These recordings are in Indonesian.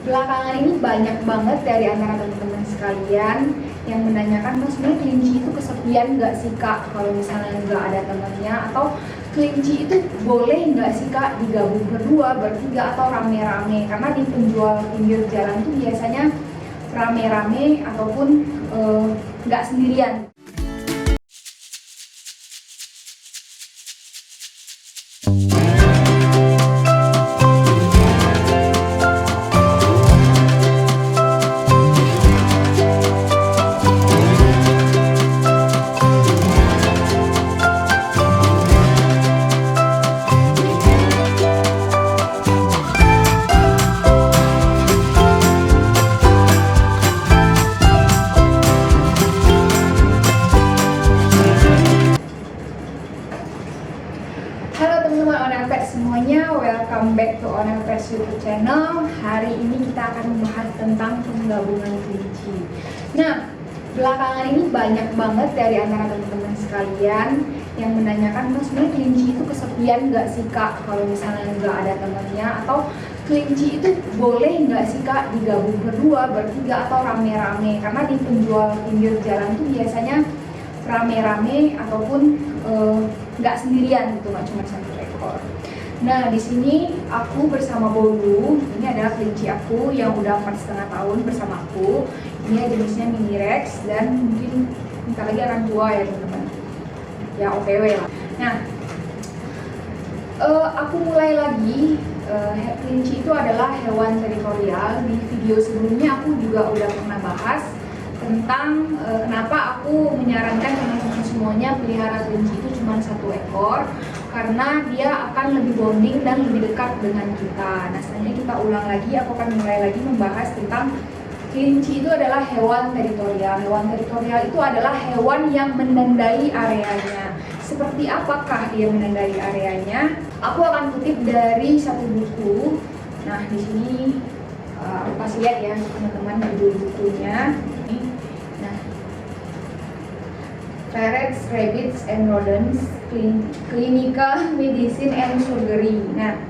Belakangan ini banyak banget dari antara teman-teman sekalian yang menanyakan, Mas, sebenarnya kelinci itu kesepian nggak sih Kak kalau misalnya nggak ada temannya? Atau kelinci itu boleh nggak sih Kak digabung berdua, bertiga, atau rame-rame? Karena di penjual pinggir jalan tuh biasanya rame-rame ataupun nggak sendirian. Halo teman-teman Owner Pet semuanya, welcome back to Owner Pet YouTube channel. Hari ini kita akan membahas tentang penggabungan kelinci. Nah, belakangan ini banyak banget dari antara teman-teman sekalian yang menanyakan, Mas, sebenarnya kelinci itu kesepian nggak sih Kak kalau misalnya nggak ada temannya? Atau kelinci itu boleh nggak sih Kak digabung berdua, bertiga, atau rame-rame? Karena di penjual pinggir jalan tuh biasanya rame-rame ataupun nggak sendirian gitu, nggak cuma satu ekor. Nah, di sini aku bersama Bolu. Ini adalah kelinci aku yang udah 4,5 tahun bersama aku. Ini jenisnya mini rex dan mungkin bentar lagi akan tua ya teman-teman. Ya OTW lah. Nah, aku mulai lagi. Kelinci itu adalah hewan teritorial. Di video sebelumnya aku juga udah pernah bahas tentang kenapa aku menyarankan teman-teman semuanya pelihara kelinci itu cuma satu ekor, karena dia akan lebih bonding dan lebih dekat dengan kita. Nah, selanjutnya kita ulang lagi, aku akan mulai lagi membahas tentang kelinci itu adalah hewan teritorial. Hewan teritorial itu adalah hewan yang menandai areanya. Seperti apakah dia menandai areanya? Aku akan kutip dari satu buku. Nah, di sini aku kasih lihat ya teman-teman judul bukunya. Ferrets, Rabbits, and Rodents, Clinical Medicine and Surgery. Nah,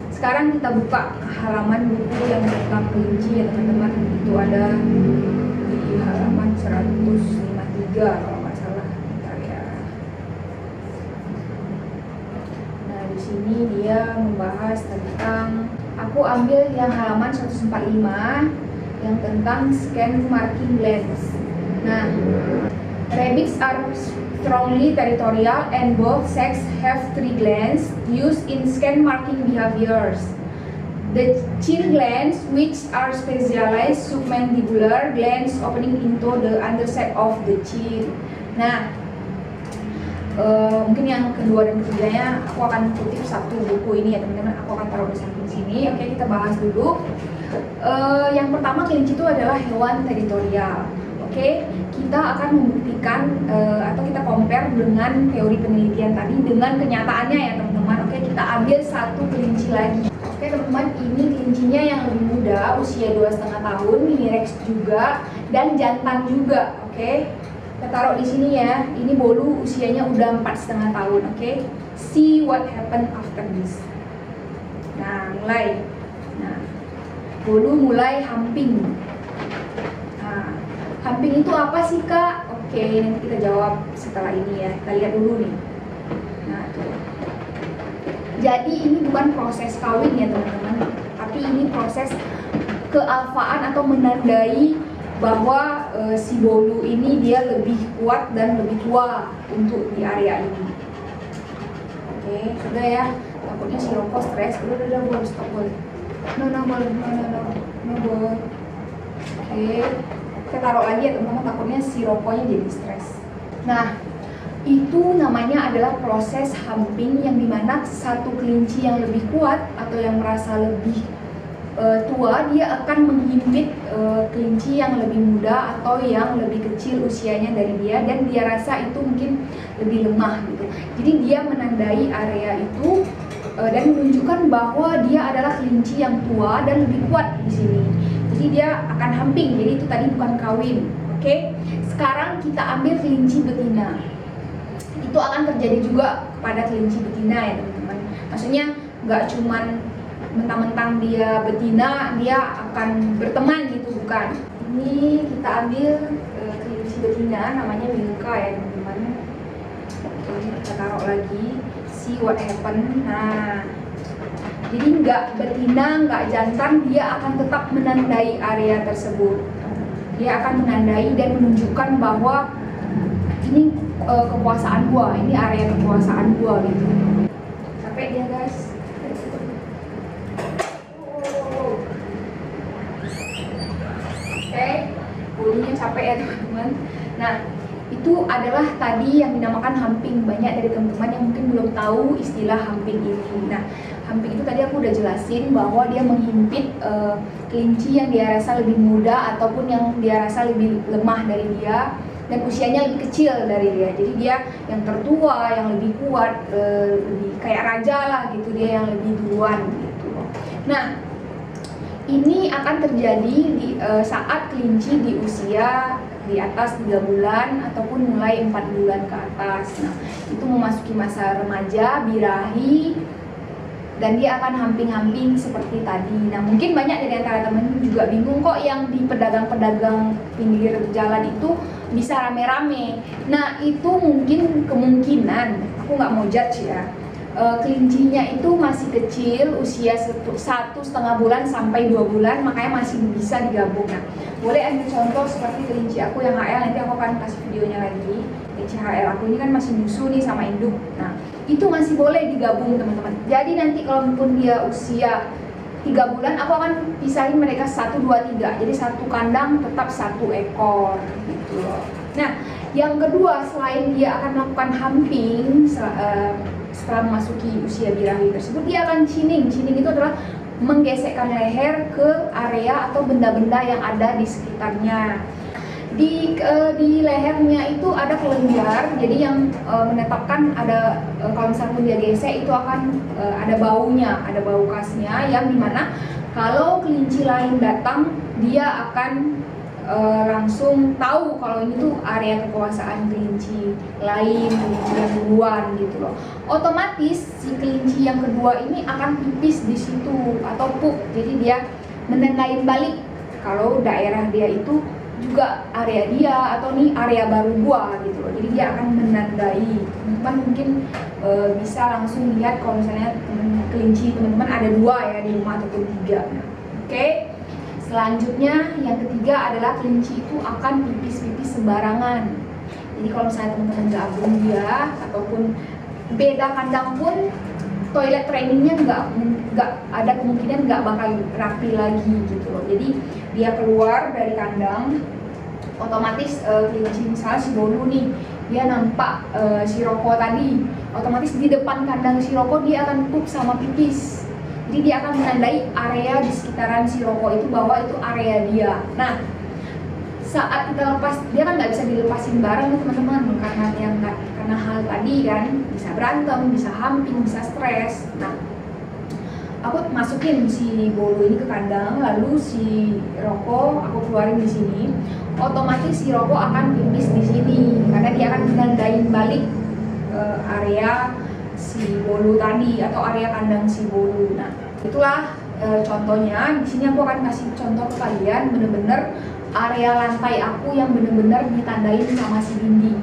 sekarang kita buka halaman buku yang tentang kelinci ya teman-teman. Itu ada di halaman 153 kalau nggak salah. Bentar ya. Nah, di sini dia membahas tentang, aku ambil yang halaman 145 yang tentang scan marking glands. Nah, rabbits are strongly territorial and both sexes have 3 glands used in scan marking behaviors. The chin glands, which are specialized submandibular glands opening into the underside of the chin. Nah, mungkin yang kedua dan ketiganya aku akan kutip satu buku ini ya teman-teman. Aku akan taruh di samping sini. Oke, kita bahas dulu. Yang pertama, kelinci itu adalah hewan teritorial. Oke, kita akan membuktikan atau kita compare dengan teori penelitian tadi dengan kenyataannya ya teman-teman. Oke, kita ambil satu kelinci lagi. Oke teman-teman, ini kelincinya yang lebih muda, usia 2,5 tahun, mini rex juga dan jantan juga. Oke, kita taruh di sini ya. Ini Bolu usianya udah 4,5 tahun. Oke, see what happen after this. Nah, mulai. Nah, Bolu mulai humping. Humping itu apa sih Kak? Oke, nanti kita jawab setelah ini ya. Kita lihat dulu nih. Nah, tuh. Jadi ini bukan proses kawin ya teman-teman, tapi ini proses kealfaan atau menandai bahwa si Bolu ini dia lebih kuat dan lebih tua untuk di area ini. Oke, sudah ya. Takutnya si Roko stres. Udah, boleh stop, boleh. No, boleh. Oke. Kita taruh lagi ya teman-teman, takutnya si Rokonya jadi stres. Nah, itu namanya adalah proses humping, yang dimana satu kelinci yang lebih kuat atau yang merasa lebih tua, dia akan menghimpit kelinci yang lebih muda atau yang lebih kecil usianya dari dia, dan dia rasa itu mungkin lebih lemah gitu. Jadi dia menandai area itu dan menunjukkan bahwa dia adalah kelinci yang tua dan lebih kuat di sini. Jadi dia akan humping, jadi itu tadi bukan kawin. Oke, sekarang kita ambil kelinci betina. Itu akan terjadi juga kepada kelinci betina ya teman-teman. Maksudnya nggak cuman mentang-mentang dia betina dia akan berteman gitu, bukan. Ini kita ambil kelinci betina namanya Milka ya teman-teman. Oke, kita taruh lagi, see what happen. Nah, jadi nggak betina, nggak jantan, dia akan tetap menandai area tersebut. Dia akan menandai dan menunjukkan bahwa ini kekuasaan gua, ini area kekuasaan gua gitu. Capek dia guys. Oke, bulunya capek ya teman-teman. Nah, itu adalah tadi yang dinamakan hamping. Banyak dari teman-teman yang mungkin belum tahu istilah hamping ini. Nah, hamping itu tadi aku udah jelasin bahwa dia menghimpit kelinci yang dia rasa lebih muda ataupun yang dia rasa lebih lemah dari dia dan usianya lebih kecil dari dia. Jadi dia yang tertua, yang lebih kuat, lebih kayak raja lah gitu, dia yang lebih duluan gitu. Nah, ini akan terjadi di saat kelinci di usia di atas 3 bulan ataupun mulai 4 bulan ke atas. Nah, itu memasuki masa remaja, birahi, dan dia akan hamping-hamping seperti tadi. Nah, mungkin banyak dari antara teman juga bingung kok yang di pedagang-pedagang pinggir jalan itu bisa rame-rame. Nah, itu mungkin kemungkinan, aku nggak mau judge ya, kelincinya itu masih kecil, usia 1,5 bulan sampai 2 bulan, makanya masih bisa digabung. Nah, boleh ambil contoh seperti kelinci aku yang HL, nanti aku akan kasih videonya lagi. Kelinci HL aku ini kan masih nyusu nih sama induk. Nah, itu masih boleh digabung teman-teman. Jadi nanti kalaupun dia usia 3 bulan, aku akan pisahin mereka 1, 2, 3. Jadi satu kandang tetap 1 ekor gitu loh. Nah, yang kedua, selain dia akan melakukan hamping setelah memasuki usia birahi tersebut, dia akan cining. Cining itu adalah menggesekkan leher ke area atau benda-benda yang ada di sekitarnya. Di lehernya itu ada kelenjar, jadi yang menetapkan ada kalau misalnya dia gesek itu akan ada baunya, ada bau khasnya yang dimana kalau kelinci lain datang dia akan langsung tahu kalau ini tuh area kekuasaan kelinci lain, kelinci yang duluan gitu loh. Otomatis si kelinci yang kedua ini akan pipis di situ atau pup, jadi dia menandain balik kalau daerah dia itu juga area dia atau nih area baru gua gitu loh. Jadi dia akan menandai. Teman-teman mungkin bisa langsung lihat kalau misalnya kelinci teman-teman ada 2 ya di rumah ataupun 3. Nah, oke. Selanjutnya yang ketiga adalah kelinci itu akan pipis-pipis sembarangan. Jadi kalau misalnya teman-teman gabung dia ataupun beda kandang pun toilet trainingnya nggak ada kemungkinan nggak bakal rapi lagi gitu loh. Jadi dia keluar dari kandang, otomatis kelinci misalnya si bolu nih, dia nampak si roko tadi, otomatis di depan kandang si roko dia akan pup sama pipis. Jadi dia akan menandai area di sekitaran si roko itu bahwa itu area dia. Nah, saat kita lepas, dia kan nggak bisa dilepasin bareng nih teman-teman, karena hal tadi kan bisa berantem, bisa hamping, bisa stres. Nah, aku masukin si bolu ini ke kandang, lalu si roko aku keluarin di sini. Otomatis si roko akan pipis di sini karena dia akan menandain balik area si bolu tadi atau area kandang si bolu. Nah, itulah contohnya. Di sini aku akan kasih contoh ke kalian bener-bener area lantai aku yang bener-bener ditandain sama si Bindi.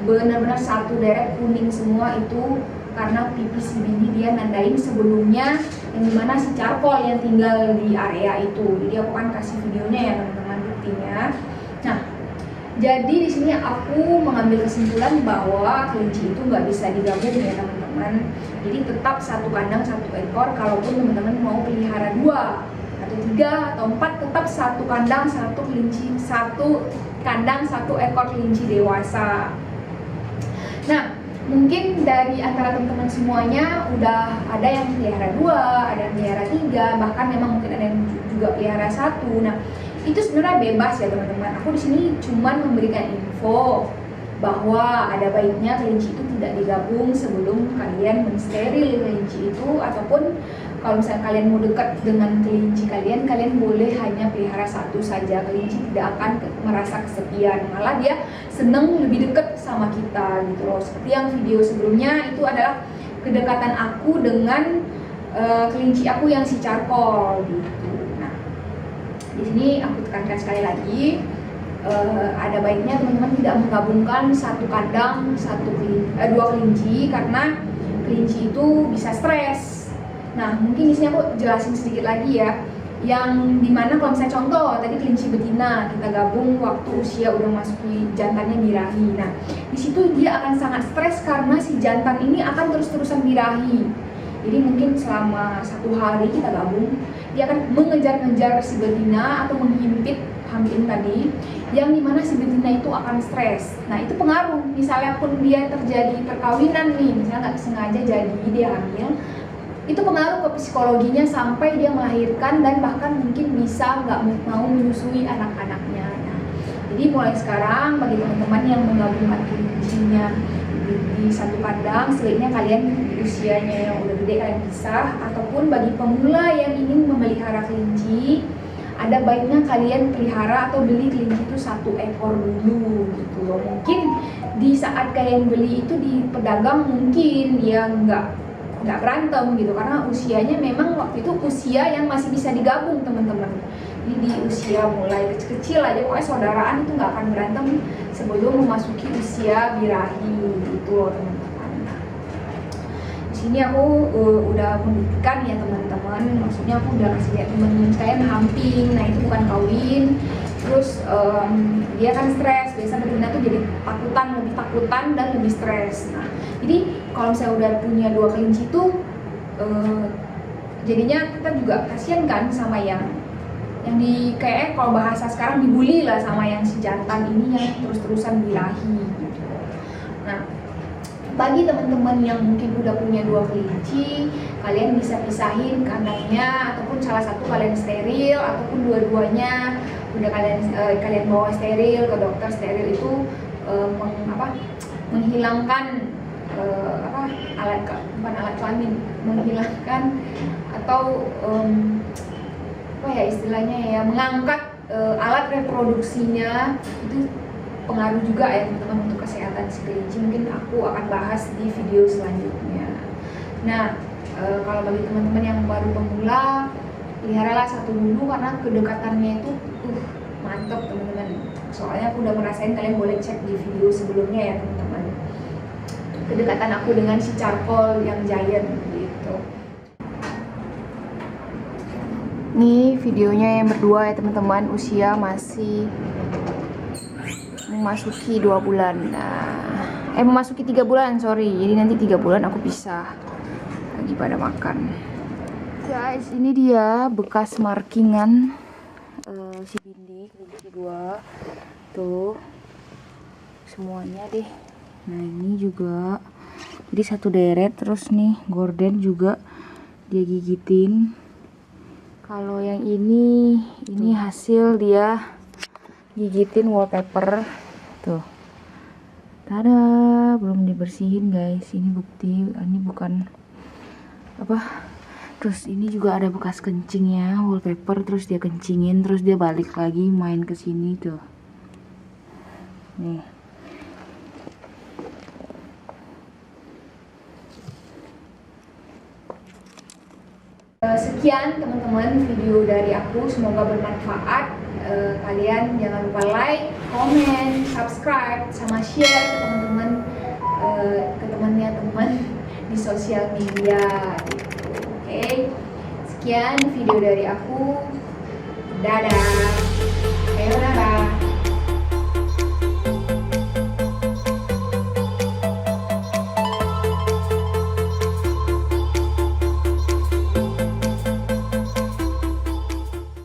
Bener-bener satu deret kuning semua itu karena pipis si Bindi dia nandain sebelumnya yang dimana si Carkol yang tinggal di area itu. Jadi aku akan kasih videonya ya teman-teman buktinya. Nah, jadi di sini aku mengambil kesimpulan bahwa kelinci itu nggak bisa digabung ya teman-teman. Jadi tetap satu kandang 1 ekor. Kalaupun teman-teman mau pelihara 2 atau 3 atau 4, tetap satu kandang 1 kelinci, 1 kandang 1 ekor kelinci dewasa. Nah, mungkin dari antara teman-teman semuanya udah ada yang pelihara 2, ada yang pelihara 3, bahkan memang mungkin ada yang juga pelihara 1. Nah, itu sebenarnya bebas ya teman-teman. Aku di sini cuman memberikan info bahwa ada baiknya kelinci itu tidak digabung sebelum kalian mensteril kelinci itu, ataupun kalau misalnya kalian mau dekat dengan kelinci kalian, kalian boleh hanya pelihara 1 saja. Kelinci tidak akan merasa kesepian, malah dia seneng lebih dekat sama kita gitu loh. Seperti yang video sebelumnya itu adalah kedekatan aku dengan kelinci aku yang si charcoal gitu. Nah, di sini aku tekankan sekali lagi, ada baiknya teman-teman tidak menggabungkan satu kandang dua kelinci, karena kelinci itu bisa stres. Nah, mungkin di sini aku jelasin sedikit lagi ya, yang dimana kalau misalnya contoh tadi kelinci betina kita gabung waktu usia udah masuki jantannya birahi. Nah, di situ dia akan sangat stres karena si jantan ini akan terus-terusan birahi. Jadi mungkin selama 1 hari kita gabung, dia akan mengejar-ngejar si betina atau menghimpit hampin tadi, yang dimana si betina itu akan stres. Nah, itu pengaruh. Misalnya pun dia terjadi perkawinan nih, misalnya nggak sengaja jadi dia hamil, itu pengaruh ke psikologinya sampai dia melahirkan dan bahkan mungkin bisa nggak mau menyusui anak-anaknya. Nah, jadi mulai sekarang bagi teman-teman yang menggabungkan kelincinya di satu kandang, sebaiknya kalian di usianya yang udah gede kalian pisah, ataupun bagi pemula yang ingin memelihara kelinci, ada baiknya kalian pelihara atau beli kelinci itu 1 ekor dulu gitu loh. Mungkin di saat kalian beli itu di pedagang mungkin dia nggak berantem gitu, karena usianya memang waktu itu usia yang masih bisa digabung teman-teman. Jadi di usia mulai kecil-kecil aja pokoknya saudaraan itu nggak akan berantem sebelum memasuki usia birahi gitu loh teman-teman. Di sini aku udah membuktikan ya teman-teman, maksudnya aku udah kasih lihat teman-teman sekalian hamping. Nah, itu bukan kawin. Terus dia kan stres, biasa betina tuh jadi lebih takutan dan lebih stres. Nah, jadi kalau misalnya udah punya 2 kelinci tuh jadinya kita juga kasihan kan sama yang kayak kalau bahasa sekarang dibully lah sama yang si jantan ini yang terus-terusan birahi gitu. Nah, bagi teman-teman yang mungkin udah punya 2 kelinci, kalian bisa pisahin kandangnya, ataupun salah satu kalian steril, ataupun dua-duanya udah kalian bawa steril ke dokter. Steril itu menghilangkan bukan alat kelamin, menghilangkan atau istilahnya ya, mengangkat alat reproduksinya. Itu pengaruh juga ya teman-teman untuk kesehatan si kelinci. Mungkin aku akan bahas di video selanjutnya. Nah, kalau bagi teman-teman yang baru pemula, peliharalah 1 dulu karena kedekatannya itu mantap teman-teman. Soalnya aku udah ngerasain, kalian boleh cek di video sebelumnya ya teman-teman, kedekatan aku dengan si charcoal yang giant gitu. Nih videonya yang berdua ya teman-teman, usia masih memasuki 2 bulan. Nah, memasuki 3 bulan, sorry. Jadi nanti 3 bulan aku pisah. Lagi pada makan. Guys, ini dia bekas markingan si Bindi, kelinci 2. Tuh. Semuanya deh. Nah, ini juga. Jadi 1 deret, terus nih gorden juga dia gigitin. Kalau yang ini hasil dia gigitin wallpaper tuh. Tada, belum dibersihin guys. Ini bukti ini bukan apa. Terus ini juga ada bekas kencingnya, wallpaper, terus dia kencingin, terus dia balik lagi main ke sini tuh. Nih. Sekian teman-teman video dari aku, semoga bermanfaat. Kalian jangan lupa like, comment, subscribe, sama share ke teman-teman, ke temannya teman di sosial media gitu. Oke, sekian video dari aku, dadah.